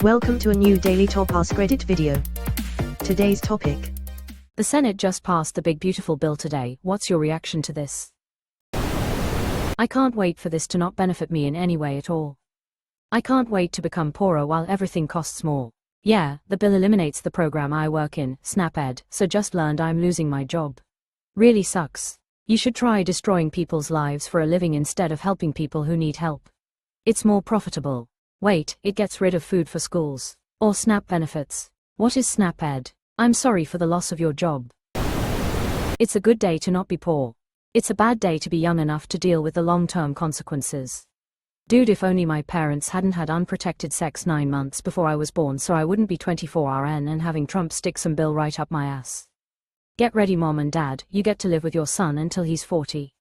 Welcome to a new Daily Top Askreddit video. Today's topic. The Senate just passed the big beautiful bill today. What's your reaction to this? I can't wait for this to not benefit me in any way at all. I can't wait to become poorer while everything costs more. Yeah, the bill eliminates the program I work in, SnapEd, so just learned I'm losing my job. Really sucks. You should try destroying people's lives for a living instead of helping people who need help. It's more profitable. Wait, it gets rid of food for schools. Or SNAP benefits. What is SnapEd? I'm sorry for the loss of your job. It's a good day to not be poor. It's a bad day to be young enough to deal with the long-term consequences. Dude, if only my parents hadn't had unprotected sex 9 months before I was born so I wouldn't be 24 RN and having Trump stick some bill right up my ass. Get ready, mom and dad, you get to live with your son until he's 40.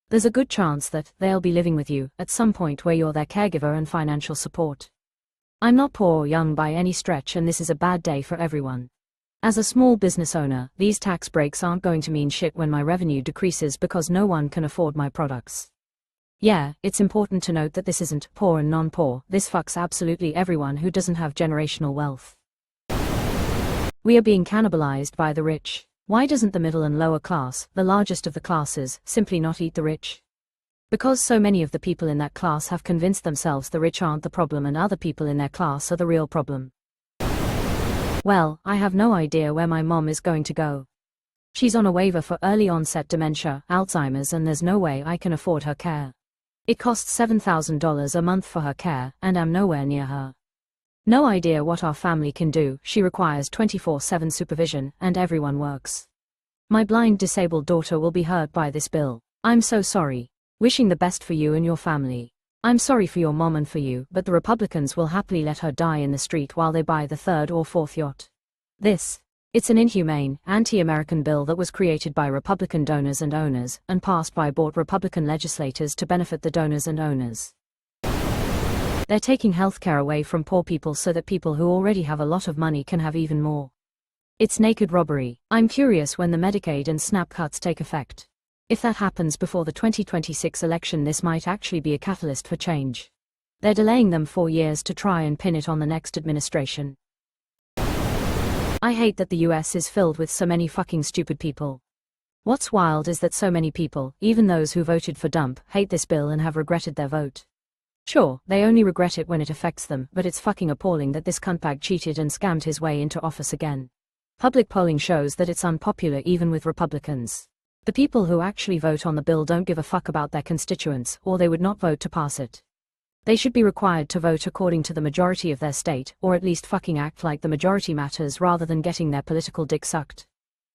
There's a good chance that they'll be living with you at some point where you're their caregiver and financial support. I'm not poor or young by any stretch, and this is a bad day for everyone. As a small business owner, these tax breaks aren't going to mean shit when my revenue decreases because no one can afford my products. Yeah, it's important to note that this isn't poor and non-poor, this fucks absolutely everyone who doesn't have generational wealth. We are being cannibalized by the rich. Why doesn't the middle and lower class, the largest of the classes, simply not eat the rich? Because so many of the people in that class have convinced themselves the rich aren't the problem and other people in their class are the real problem. Well, I have no idea where my mom is going to go. She's on a waiver for early onset dementia, Alzheimer's, and there's no way I can afford her care. It costs $7,000 a month for her care, and I'm nowhere near her. No idea what our family can do. She requires 24/7 supervision, and everyone works. My blind disabled daughter will be hurt by this bill. I'm so sorry. Wishing the best for you and your family. I'm sorry for your mom and for you, but the Republicans will happily let her die in the street while they buy the third or fourth yacht. It's an inhumane, anti-American bill that was created by Republican donors and owners, and passed by bought Republican legislators to benefit the donors and owners. They're taking healthcare away from poor people so that people who already have a lot of money can have even more. It's naked robbery. I'm curious when the Medicaid and SNAP cuts take effect. If that happens before the 2026 election, this might actually be a catalyst for change. They're delaying them 4 years to try and pin it on the next administration. I hate that the US is filled with so many fucking stupid people. What's wild is that so many people, even those who voted for Dump, hate this bill and have regretted their vote. Sure, they only regret it when it affects them, but it's fucking appalling that this cuntbag cheated and scammed his way into office again. Public polling shows that it's unpopular even with Republicans. The people who actually vote on the bill don't give a fuck about their constituents, or they would not vote to pass it. They should be required to vote according to the majority of their state, or at least fucking act like the majority matters rather than getting their political dick sucked.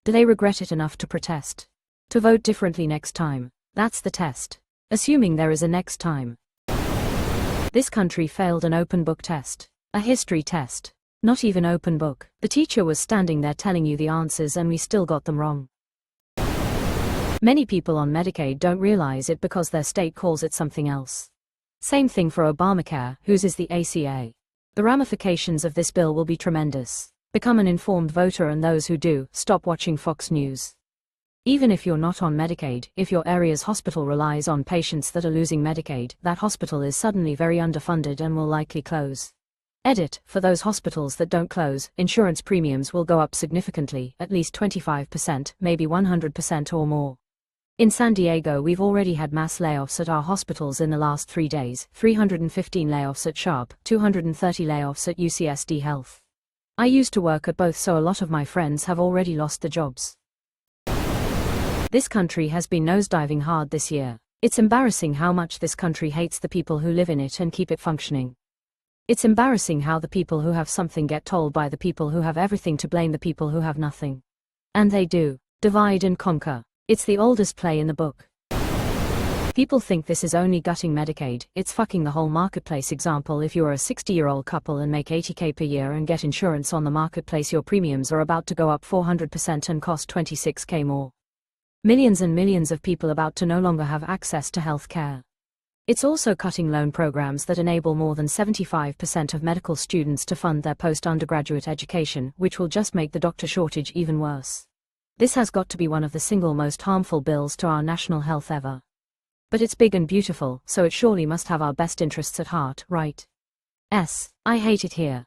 Do they regret it enough to protest? To vote differently next time? That's the test. Assuming there is a next time. This country failed an open book test. A history test. Not even open book. The teacher was standing there telling you the answers and we still got them wrong. Many people on Medicaid don't realize it because their state calls it something else. Same thing for Obamacare, whose is the ACA. The ramifications of this bill will be tremendous. Become an informed voter, and those who do, stop watching Fox News. Even if you're not on Medicaid, if your area's hospital relies on patients that are losing Medicaid, that hospital is suddenly very underfunded and will likely close. Edit, for those hospitals that don't close, insurance premiums will go up significantly, at least 25%, maybe 100% or more. In San Diego, we've already had mass layoffs at our hospitals in the last 3 days, 315 layoffs at Sharp, 230 layoffs at UCSD Health. I used to work at both, so a lot of my friends have already lost their jobs. This country has been nosediving hard this year. It's embarrassing how much this country hates the people who live in it and keep it functioning. It's embarrassing how the people who have something get told by the people who have everything to blame the people who have nothing. And they do. Divide and conquer. It's the oldest play in the book. People think this is only gutting Medicaid. It's fucking the whole marketplace. Example, if you're a 60-year-old couple and make $80K per year and get insurance on the marketplace, your premiums are about to go up 400% and cost $26K more. Millions and millions of people about to no longer have access to health care. It's also cutting loan programs that enable more than 75% of medical students to fund their post-undergraduate education, which will just make the doctor shortage even worse. This has got to be one of the single most harmful bills to our national health ever. But it's big and beautiful, so it surely must have our best interests at heart, right? I hate it here.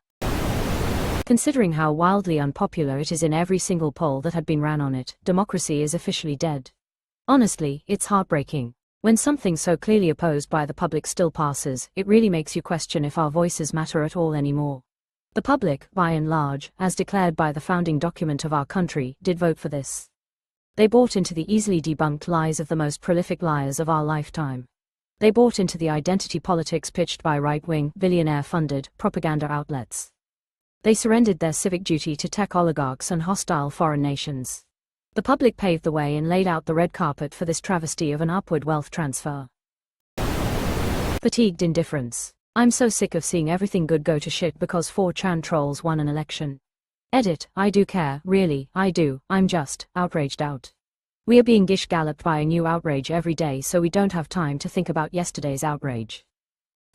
Considering how wildly unpopular it is in every single poll that had been ran on it, democracy is officially dead. Honestly, it's heartbreaking. When something so clearly opposed by the public still passes, it really makes you question if our voices matter at all anymore. The public, by and large, as declared by the founding document of our country, did vote for this. They bought into the easily debunked lies of the most prolific liars of our lifetime. They bought into the identity politics pitched by right-wing, billionaire-funded, propaganda outlets. They surrendered their civic duty to tech oligarchs and hostile foreign nations. The public paved the way and laid out the red carpet for this travesty of an upward wealth transfer. Fatigued indifference. I'm so sick of seeing everything good go to shit because 4chan trolls won an election. Edit, I do care, really, I do, I'm just outraged out. We are being gish-galloped by a new outrage every day, so we don't have time to think about yesterday's outrage.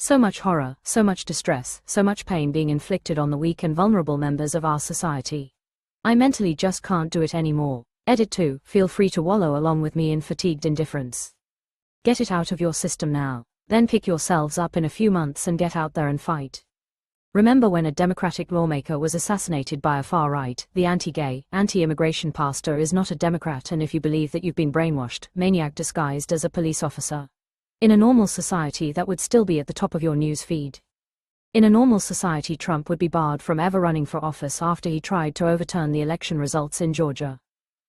So much horror, so much distress, so much pain being inflicted on the weak and vulnerable members of our society. I mentally just can't do it anymore. Edit 2, feel free to wallow along with me in fatigued indifference. Get it out of your system now. Then pick yourselves up in a few months and get out there and fight. Remember when a Democratic lawmaker was assassinated by a far-right, the anti-gay, anti-immigration pastor is not a Democrat, and if you believe that you've been brainwashed, maniac disguised as a police officer. In a normal society that would still be at the top of your news feed. In a normal society Trump would be barred from ever running for office after he tried to overturn the election results in Georgia.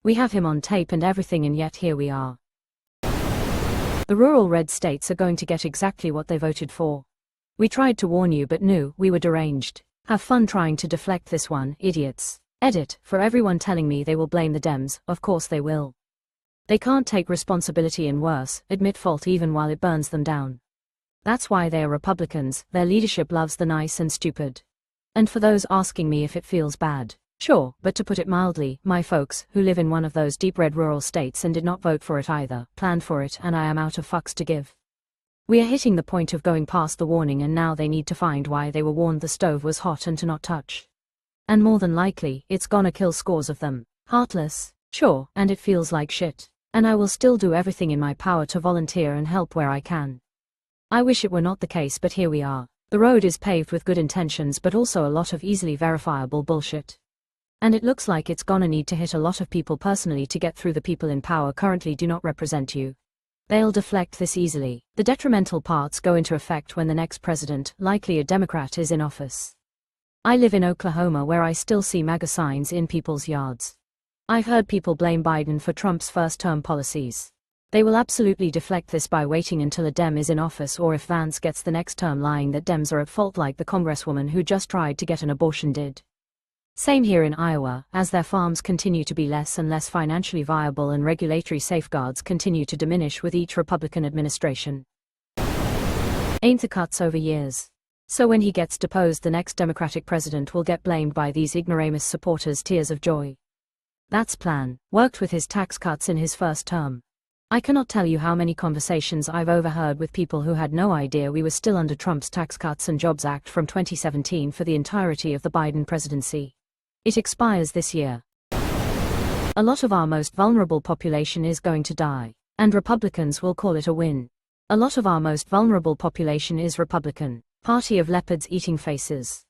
We have him on tape and everything, and yet here we are. The rural red states are going to get exactly what they voted for. We tried to warn you but no, we were deranged. Have fun trying to deflect this one, idiots. Edit, for everyone telling me they will blame the Dems, of course they will. They can't take responsibility and worse, admit fault even while it burns them down. That's why they are Republicans, their leadership loves the nice and stupid. And for those asking me if it feels bad, sure, but to put it mildly, my folks, who live in one of those deep red rural states and did not vote for it either, planned for it, and I am out of fucks to give. We are hitting the point of going past the warning, and now they need to find why they were warned the stove was hot and to not touch. And more than likely, it's gonna kill scores of them. Heartless, sure, and it feels like shit. And I will still do everything in my power to volunteer and help where I can. I wish it were not the case, but here we are. The road is paved with good intentions but also a lot of easily verifiable bullshit. And it looks like it's gonna need to hit a lot of people personally to get through. The people in power currently do not represent you. They'll deflect this easily. The detrimental parts go into effect when the next president, likely a Democrat, is in office. I live in Oklahoma, where I still see MAGA signs in people's yards. I've heard people blame Biden for Trump's first-term policies. They will absolutely deflect this by waiting until a Dem is in office, or if Vance gets the next term, lying that Dems are at fault like the congresswoman who just tried to get an abortion did. Same here in Iowa, as their farms continue to be less and less financially viable and regulatory safeguards continue to diminish with each Republican administration. Ain't the cuts over years. So when he gets deposed, the next Democratic president will get blamed by these ignoramus supporters. Tears of joy. That's plan. Worked with his tax cuts in his first term. I cannot tell you how many conversations I've overheard with people who had no idea we were still under Trump's Tax Cuts and Jobs Act from 2017 for the entirety of the Biden presidency. It expires this year. A lot of our most vulnerable population is going to die, and Republicans will call it a win. A lot of our most vulnerable population is Republican. Party of leopards eating faces.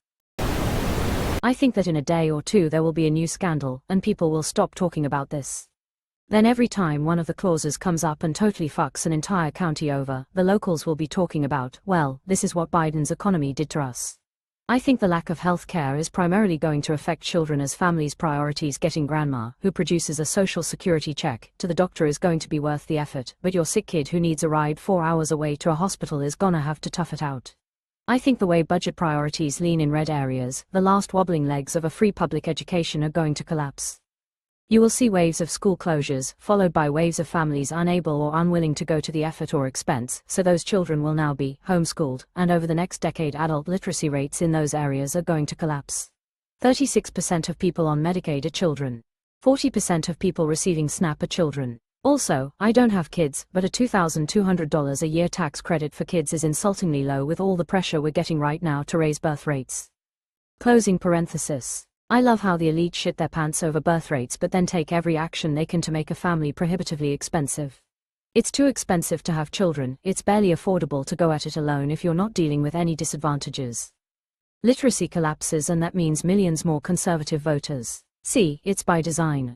I think that in a day or two there will be a new scandal, and people will stop talking about this. Then every time one of the clauses comes up and totally fucks an entire county over, the locals will be talking about, well, this is what Biden's economy did to us. I think the lack of health care is primarily going to affect children, as families' priorities getting grandma, who produces a social security check, to the doctor is going to be worth the effort, but your sick kid who needs a ride 4 hours away to a hospital is gonna have to tough it out. I think the way budget priorities lean in red areas, the last wobbling legs of a free public education are going to collapse. You will see waves of school closures, followed by waves of families unable or unwilling to go to the effort or expense, so those children will now be homeschooled, and over the next decade adult literacy rates in those areas are going to collapse. 36% of people on Medicaid are children. 40% of people receiving SNAP are children. Also, I don't have kids, but a $2,200 a year tax credit for kids is insultingly low with all the pressure we're getting right now to raise birth rates. Closing parenthesis. I love how the elite shit their pants over birth rates but then take every action they can to make a family prohibitively expensive. It's too expensive to have children, it's barely affordable to go at it alone if you're not dealing with any disadvantages. Literacy collapses, and that means millions more conservative voters. See, it's by design.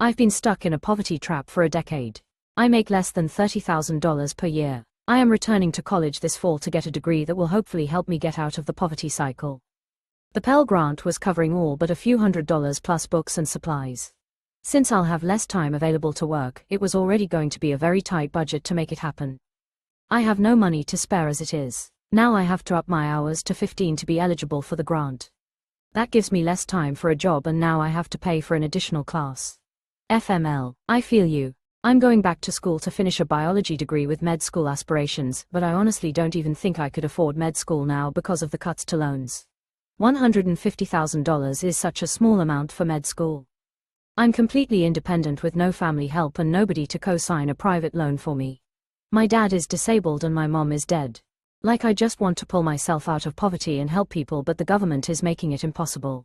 I've been stuck in a poverty trap for a decade. I make less than $30,000 per year. I am returning to college this fall to get a degree that will hopefully help me get out of the poverty cycle. The Pell Grant was covering all but a few $100s plus books and supplies. Since I'll have less time available to work, it was already going to be a very tight budget to make it happen. I have no money to spare as it is. Now I have to up my hours to 15 to be eligible for the grant. That gives me less time for a job, and now I have to pay for an additional class. FML. I feel you. I'm going back to school to finish a biology degree with med school aspirations, but I honestly don't even think I could afford med school now because of the cuts to loans. $150,000 is such a small amount for med school. I'm completely independent with no family help and nobody to co-sign a private loan for me. My dad is disabled and my mom is dead. Like, I just want to pull myself out of poverty and help people, but the government is making it impossible.